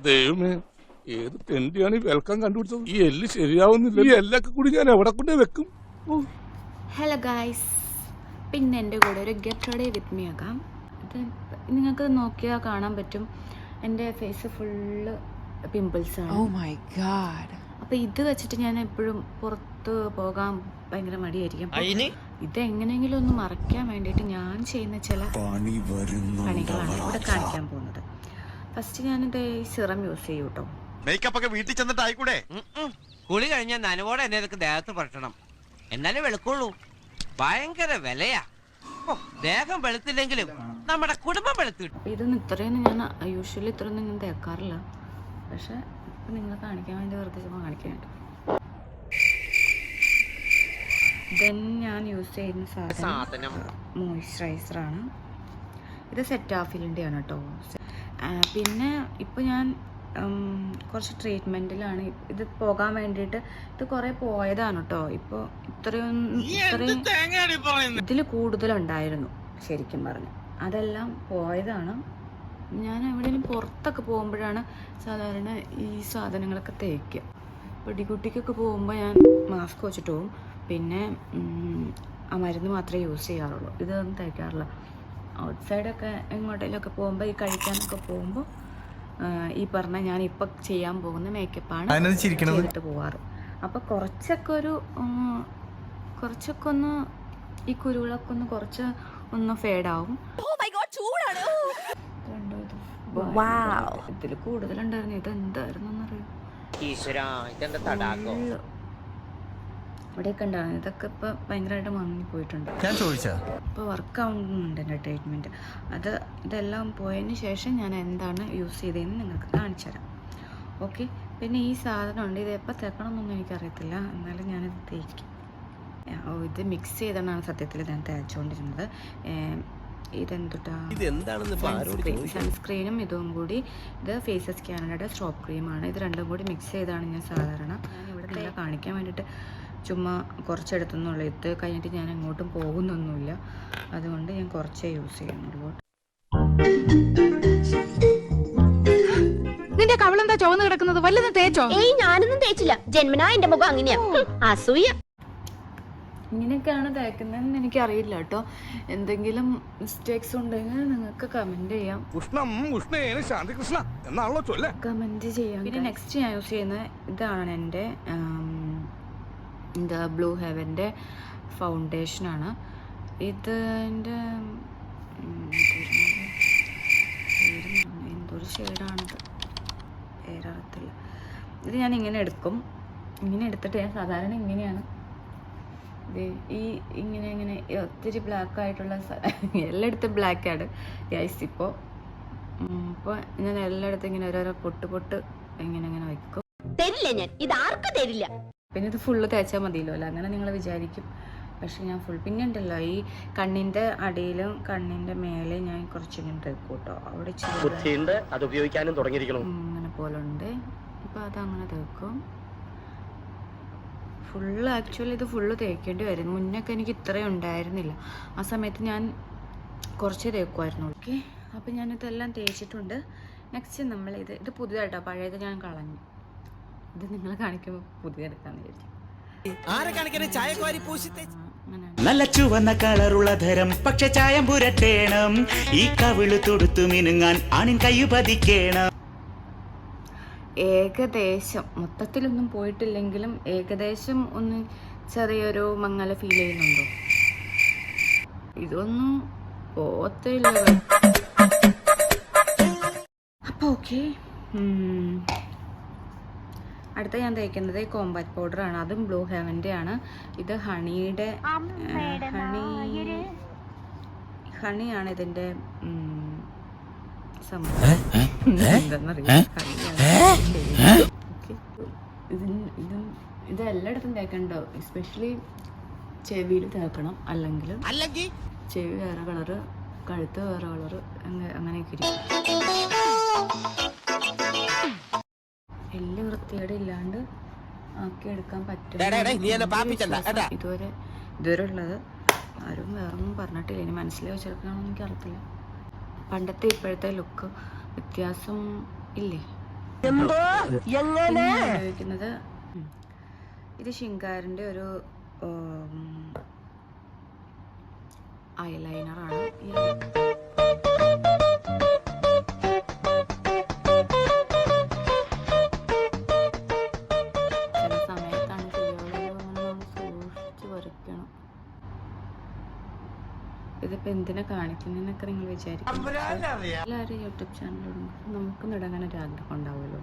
ദൈവമേ, ഏത് തെണ്ടിയാണ് ഈ വെൽക്കം കണ്ടുപിടിച്ചത്? ഈ എല്ല് ശരിയാവുന്നില്ല. ഈ എല്ലൊക്കെ കൂടി ഞാൻ എവിടെ കൊണ്ടേ വെക്കും? ഹലോ ഗായ്സ്, പിന്നെ എൻ്റെ കൂടെ ഒരു ഗെറ്റ് റെഡി വിത്ത് മീ ആകാം. ഇത് നിങ്ങൾക്ക് നോക്കിയാൽ കാണാൻ പറ്റും, എൻ്റെ ഫേസ് ഫുള്ള് പിമ്പിൾസാണ്. അപ്പോൾ ഇത് വെച്ചിട്ട് ഞാൻ എപ്പോഴും പുറത്ത് പോകാൻ ഭയങ്കര മടിയായിരിക്കും. ഇത് എങ്ങനെയെങ്കിലും ഒന്ന് മറയ്ക്കാൻ വേണ്ടിയിട്ട് ഞാൻ ചെയ്യുന്ന ചില പണികളാണ് ഇവിടെ കാണിക്കാൻ പോകുന്നത്. ഫസ്റ്റ് ഞാനിത് സിറം യൂസ് ചെയ്യും കേട്ടോ. മേക്കപ്പ് ഒക്കെ വീട്ടിൽ ചെന്നിട്ടായിക്കൂടെ? കുളി കഴിഞ്ഞാൽ നനവോടെ എന്നെ ഇതൊക്കെ ദേഹത്ത് പറ്റണം, എന്നാലേ വെളുക്കുള്ളൂ. ഭയങ്കര വിലയാ. ദേഹം വെളുത്തില്ലെങ്കിലും നമ്മുടെ കുടുംബം വെളുത്തിട്ടു. ഇതൊന്നും ഇത്രയൊന്നും ഞാൻ യൂഷ്വലി ഇത്രയൊന്നും ഞാൻ തേക്കാറില്ല, പക്ഷെ ഇപ്പം നിങ്ങളെ കാണിക്കാൻ വേണ്ടി വെറുതെ കാണിക്കാൻ വേണ്ടി. ദെൻ ഞാൻ യൂസ് ചെയ്യുന്ന സാധനം മോയ്സ്ചറൈസറാണ്. ഇത് സെറ്റാഫിലിൻ്റെയാണ് കേട്ടോ. പിന്നെ ഇപ്പോൾ ഞാൻ കുറച്ച് ട്രീറ്റ്മെൻറ്റിലാണ്. ഇത് പോകാൻ വേണ്ടിയിട്ട് ഇത് കുറേ പോയതാണ് കേട്ടോ. ഇപ്പോൾ ഇത്രയും ഇതിൽ കൂടുതലുണ്ടായിരുന്നു ശരിക്കും പറഞ്ഞു, അതെല്ലാം പോയതാണ്. ഞാൻ എവിടെയെങ്കിലും പുറത്തൊക്കെ പോകുമ്പോഴാണ് സാധാരണ ഈ സാധനങ്ങളൊക്കെ തേക്കുക. വെടികുട്ടിക്കൊക്കെ പോകുമ്പോൾ ഞാൻ മാസ്ക് വെച്ചിട്ട് പോകും, പിന്നെ ആ മരുന്ന് മാത്രമേ യൂസ് ചെയ്യാറുള്ളൂ, ഇതൊന്നും തേക്കാറില്ല. ഔട്ട് സൈഡൊക്കെ എങ്ങോട്ടേലൊക്കെ പോകുമ്പോൾ ഈ കഴിക്കാനൊക്കെ പോകുമ്പോൾ ഈ പറഞ്ഞ ഞാൻ ഇപ്പം ചെയ്യാൻ പോകുന്ന മേക്കപ്പാണ് ചെയ്തിട്ട് പോവാറ്. അപ്പോൾ കുറച്ചൊക്കെ ഒന്ന് ഈ കുരുകളൊക്കെ ഒന്ന് കുറച്ച് ഒന്ന് ഫേഡാവും. ഇതിൽ കൂടുതലുണ്ടായിരുന്നു. ഇതെന്തായിരുന്നു എന്നറിയാം, ഇവിടെയൊക്കെ ഉണ്ടായിരുന്നു. ഇതൊക്കെ ഇപ്പൊ ഭയങ്കരമായിട്ട് മങ്ങി പോയിട്ടുണ്ട്. ഇപ്പൊ വർക്ക് ആവുന്നുണ്ട് എൻ്റെ ട്രീറ്റ്മെന്റ്. ഇതെല്ലാം പോയതിന് ശേഷം ഞാൻ എന്താണ് യൂസ് ചെയ്തതെന്ന് നിങ്ങൾക്ക് കാണിച്ചു തരാം. ഓക്കെ, പിന്നെ ഈ സാധനമുണ്ട്. ഇത് എപ്പോൾ തേക്കണമെന്നൊന്നും എനിക്കറിയത്തില്ല, എന്നാലും ഞാനിത് തേക്കും. ഇത് മിക്സ് ചെയ്താണ് സത്യത്തിൽ ഞാൻ തേച്ചുകൊണ്ടിരുന്നത്. സൺസ്ക്രീനും ഇതും കൂടി, ഇത് ഫേസസ് കാനഡയുടെ സ്ട്രോപ്പ് ക്രീമാണ്. ഇത് രണ്ടും കൂടി മിക്സ് ചെയ്താണ് ഞാൻ സാധാരണ ഇവിടെ നിങ്ങളെ കാണിക്കാൻ വേണ്ടിയിട്ട് ചുമ്മാ കുറച്ചെടുത്തുന്നുള്ളൂ. ഇത് കഴിഞ്ഞിട്ട് ഞാൻ എങ്ങോട്ടും പോകുന്നൊന്നുമില്ല, അതുകൊണ്ട് ഞാൻ കുറച്ചേ യൂസ് ചെയ്യുന്നുള്ളൂ. നിന്റെ കവളെന്താ ചുവന്ന് കിടക്കുന്നത്? വല്ലതും തേച്ചോ? ഞാനൊന്നും തേച്ചില്ല, ജന്മനാ എന്റെ മുഖം അങ്ങനെയാ. അസൂയ. ഇങ്ങനെയൊക്കെയാണ് തേക്കുന്നതെന്ന് എനിക്കറിയില്ല കേട്ടോ. എന്തെങ്കിലും മിസ്റ്റേക്സ് ഉണ്ടെങ്കിൽ നിങ്ങൾക്ക് കമന്റ് ചെയ്യാം, കമന്റ് ചെയ്യാം. പിന്നെ നെക്സ്റ്റ് ഞാൻ യൂസ് ചെയ്യുന്നത് ഇതാണ്, എൻ്റെ എന്താ ബ്ലൂ ഹെവൻ്റെ ഫൗണ്ടേഷനാണ്. ഇതിൻ്റെ എന്തൊരു ഷെയ്ഡാണിത്, പേരറിയത്തില്ല. ഇത് ഞാൻ ഇങ്ങനെ എടുക്കും. ഇങ്ങനെ എടുത്തിട്ട് ഞാൻ സാധാരണ ഇങ്ങനെയാണ് ഇങ്ങനെ ഒത്തിരി ബ്ലാക്ക് ആയിട്ടുള്ള എല്ലായിടത്തും ബ്ലാക്കാണ് ഗൈസ്. ഇപ്പോൾ ഞാൻ എല്ലായിടത്തും ഇങ്ങനെ ഓരോരോ പൊട്ട് ഇങ്ങനെ വയ്ക്കും. തരില്ല ഞാൻ, ഇത് ആർക്കും തരില്ല. പിന്നെ ഇത് ഫുള്ള് തേച്ചാൽ മതിയല്ലോ അല്ല, അങ്ങനെ നിങ്ങൾ വിചാരിക്കും. പക്ഷെ ഞാൻ പിന്നെ ഉണ്ടല്ലോ ഈ കണ്ണിൻ്റെ അടിയിലും കണ്ണിൻ്റെ മേലെ ഞാൻ കുറച്ചിങ്ങനെ തേക്കും കേട്ടോ. അവിടെ അത് ഉപയോഗിക്കാനും തുടങ്ങിയിരിക്കണം അങ്ങനെ പോലെ ഉണ്ട്. അപ്പോൾ അതങ്ങനെ തേക്കും ഫുള്ള്. ആക്ച്വലി ഇത് ഫുള്ള് തേക്കേണ്ടി വരും. മുന്നൊക്കെ എനിക്ക് ഇത്രയും ഉണ്ടായിരുന്നില്ല, ആ സമയത്ത് ഞാൻ കുറച്ച് തേക്കുമായിരുന്നു. ഓക്കെ, അപ്പം ഞാനിതെല്ലാം തേച്ചിട്ടുണ്ട്. നെക്സ്റ്റ് നമ്മൾ ഇത് പുതിയതായിട്ടോ, പഴയത് ഞാൻ കളഞ്ഞു. ഇത് നിങ്ങളെ കാണിക്കുമ്പോൾ പുതിയതെടുക്കാന്ന് വിചാരിച്ചു. നല്ല ചുവന്ന കളറുള്ള ധരം, പക്ഷെ ചായം പുരട്ടേണം. ഈ കവിള് തൊടുത്തു മിനുങ്ങാൻ ആണിൻ കയ്യു പതിക്കേണം. ഏകദേശം മൊത്തത്തിലൊന്നും പോയിട്ടില്ലെങ്കിലും ഏകദേശം ഒന്ന് ചെറിയൊരു മങ്ങല ഫീൽ ചെയ്യുന്നുണ്ടോ? ഇതൊന്നും പോത്തില്ല. അപ്പോൾ ഓക്കെ, അടുത്ത ഞാൻ തേക്കുന്നത് കോമ്പാക്ട് പൗഡറാണ്. അതും ബ്ലൂ ഹെവൻ്റെ ആണ്. ഇത് ഹണിയാണ് ഇതിൻ്റെ ഇത് എല്ലായിടത്തും തേക്കണ്ടോ, എസ്പെഷ്യലി ചെവിയിൽ തേക്കണം, അല്ലെങ്കിൽ ചെവി വേറെ കളറ്, കഴുത്ത് വേറെ കളറ്, അങ്ങനെയൊക്കെ ഇരിക്കും. എല്ലാം വൃത്തിയോടെ ഇല്ലാണ്ട് ആക്കിയെടുക്കാൻ പറ്റും. ഇതുവരെ ഉള്ളത് ആരും വേറൊന്നും പറഞ്ഞിട്ടില്ല. ഇനി മനസ്സിലായി വെച്ചെടുക്കണമെന്ന് എനിക്കറിയത്തില്ല. പണ്ടത്തെ ഇപ്പോഴത്തെ ലുക്ക് വ്യത്യാസം ഇല്ലേ? പിന്നെ ഞാൻ ഉപയോഗിക്കുന്നത് ഇത് ശിങ്കാരിൻ്റെ ഒരു ഐലൈനറാണ്. ചില സമയത്താണ് സൂക്ഷിച്ച് വരയ്ക്കണം. ഇതിപ്പോൾ എന്തിനാ കാണിക്കുന്നതെന്നൊക്കെ നിങ്ങൾ വിചാരിക്കും. എല്ലാവരും യൂട്യൂബ് ചാനൽ തുടങ്ങും, നമുക്കും തുടങ്ങാൻ ഒരു ആഗ്രഹം ഉണ്ടാവുമല്ലോ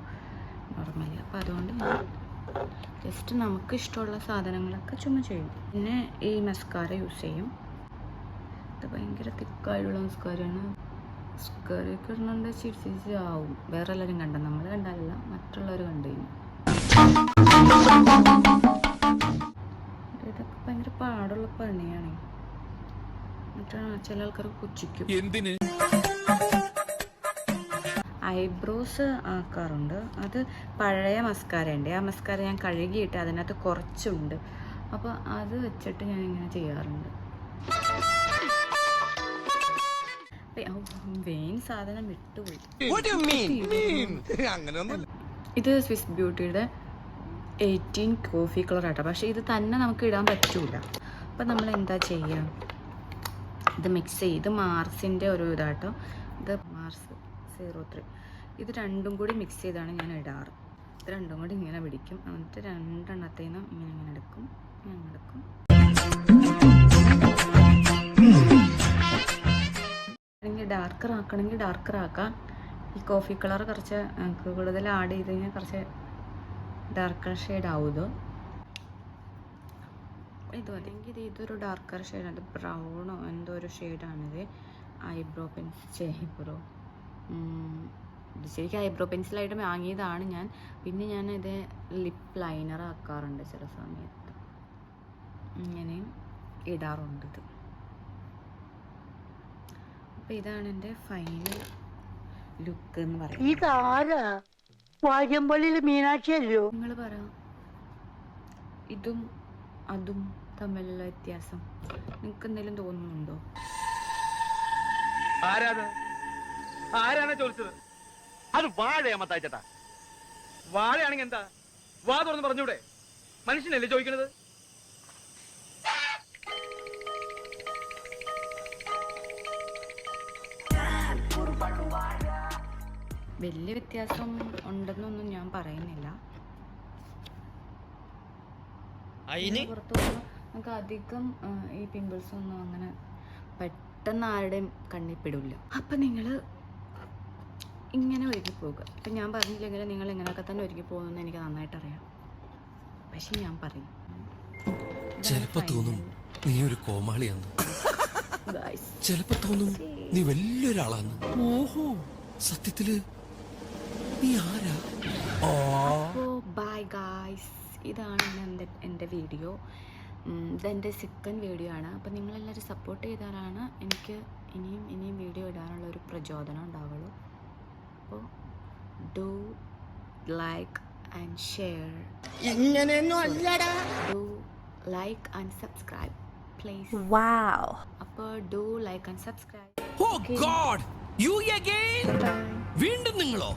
നോർമലി. അപ്പോൾ അതുകൊണ്ട് ജസ്റ്റ് നമുക്ക് ഇഷ്ടമുള്ള സാധനങ്ങളൊക്കെ ചുമ്മാ ചെയ്യും. പിന്നെ ഈ മസ്കാര യൂസ് ചെയ്യും. ഇത് ഭയങ്കര തിക്കായിട്ടുള്ള മസ്കാരയാണ്. മസ്കാരയൊക്കെ ഇടുന്നുണ്ട് ചിരിച്ച് ആവും. വേറെ എല്ലാവരും കണ്ട, നമ്മൾ കണ്ടാലല്ല, മറ്റുള്ളവർ കണ്ടു കഴിഞ്ഞു. ഇതൊക്കെ ഭയങ്കര പാടുള്ള പണിയാണ്. എന്നിട്ടാണ് ചില ആൾക്കാർ പുച്ഛിക്കും. എന്തിന് ഐബ്രോസ് ആക്കാറുണ്ട്. അത് പഴയ മസ്കാര ഉണ്ട്. ആ മസ്കാര ഞാൻ കഴുകിയിട്ട് അതിനകത്ത് കുറച്ചുണ്ട്. അപ്പോൾ അത് വെച്ചിട്ട് ഞാൻ ഇങ്ങനെ ചെയ്യാറുണ്ട്. വെയിൻ സാധനം വിട്ടുപോയി. അങ്ങനെയൊന്നുമില്ല. ഇത് സ്വിസ് ബ്യൂട്ടിയുടെ 18 കോഫി കളർ ആട്ടോ. പക്ഷേ ഇത് തന്നെ നമുക്ക് ഇടാൻ പറ്റൂല. അപ്പം നമ്മൾ എന്താ ചെയ്യുക, ഇത് മിക്സ് ചെയ്ത്, ഇത് മാർസിൻ്റെ ഒരു ഇതാട്ടോ. ഇത് മാർസ് 03. ഇത് രണ്ടും കൂടി മിക്സ് ചെയ്താണ് ഞാൻ ഇടാറ്. ഇത് രണ്ടും കൂടി ഇങ്ങനെ പിടിക്കും. എന്നിട്ട് രണ്ടെണ്ണത്തേന്നും ഇങ്ങനെ എടുക്കും, ഇങ്ങനെ എടുക്കും. ഡാർക്കർ ആക്കണമെങ്കിൽ ഡാർക്കർ ആക്കാം. ഈ കോഫി കളർ കുറച്ച് കൂടുതൽ ആഡ് ചെയ്ത് കഴിഞ്ഞാൽ കുറച്ച് ഡാർക്കർ ഷെയ്ഡ് ആവുമോ. ഇത് മതിയെങ്കിൽ ഇതൊരു ഡാർക്കർ ഷെയ്ഡാണ്. അത് ബ്രൗണോ എന്തോ ഒരു ഷെയ്ഡാണിത്. ഐബ്രോ പെൻസിൽ ഇത് ശരിക്കും ഐബ്രോ പെൻസിലായിട്ട് വാങ്ങിയതാണ് ഞാൻ. പിന്നെ ഞാൻ ഇത് ലിപ്പ് ലൈനർ ആക്കാറുണ്ട് ചില സമയത്ത്. ഇങ്ങനെയും ഇടാറുണ്ട് ഇത്. അപ്പം ഇതാണ് എൻ്റെ ഫൈനൽ ലുക്ക് എന്ന് പറയുന്നത്. നിങ്ങൾ പറ, ഇതും അതും തമ്മിലുള്ള വ്യത്യാസം നിങ്ങൾക്ക് എന്തെങ്കിലും തോന്നുന്നുണ്ടോ? ആരാണ് ചോദിച്ചത്? അത് വാഴയാ മത്തായിച്ചേട്ടാ. വാഴയാണെങ്കിൽ എന്താ, വാ തുറന്ന് പറഞ്ഞൂടെ? മനുഷ്യനല്ലേ ചോദിക്കണത്? വലിയ വ്യത്യാസം ഉണ്ടെന്നൊന്നും ഞാൻ പറയുന്നില്ല. പുറത്ത് പോകുമ്പോൾ നമുക്ക് അധികം ഈ പിമ്പിൾസ് ഒന്നും അങ്ങനെ പെട്ടെന്ന് ആരുടെയും കണ്ണിൽ പെടില്ല. അപ്പം നിങ്ങൾ ഇങ്ങനെ ഒരുക്കി പോകുക. ഇപ്പം ഞാൻ പറഞ്ഞില്ലെങ്കിൽ നിങ്ങൾ ഇങ്ങനെയൊക്കെ തന്നെ ഒരുക്കി പോകുമെന്ന് എനിക്ക് നന്നായിട്ട് അറിയാം. പക്ഷെ ഞാൻ പറയും, ചിലപ്പോ തോന്നും നീ ഒരു കോമാളിയാന്ന്, ചിലപ്പോ തോന്നും നീ വലിയൊരാളാന്ന്. ഓഹോ, സത്യത്തില് നീ ആരാ? അപ്പോൾ ബൈ ഗായ്സ്, ഇതാണ് എൻ്റെ വീഡിയോ. ഇതെൻ്റെ സെക്കൻഡ് വീഡിയോ ആണ്. അപ്പോൾ നിങ്ങളെല്ലാവരും സപ്പോർട്ട് ചെയ്താലാണ് എനിക്ക് ഇനിയും വീഡിയോ ഇടാനുള്ള ഒരു പ്രചോദനം ഉണ്ടാവുള്ളൂ. അപ്പോൾ do like and share. Do like and subscribe please. അപ്പോൾ do like and subscribe. Oh God, you again? വീണ്ടും നിങ്ങളോ?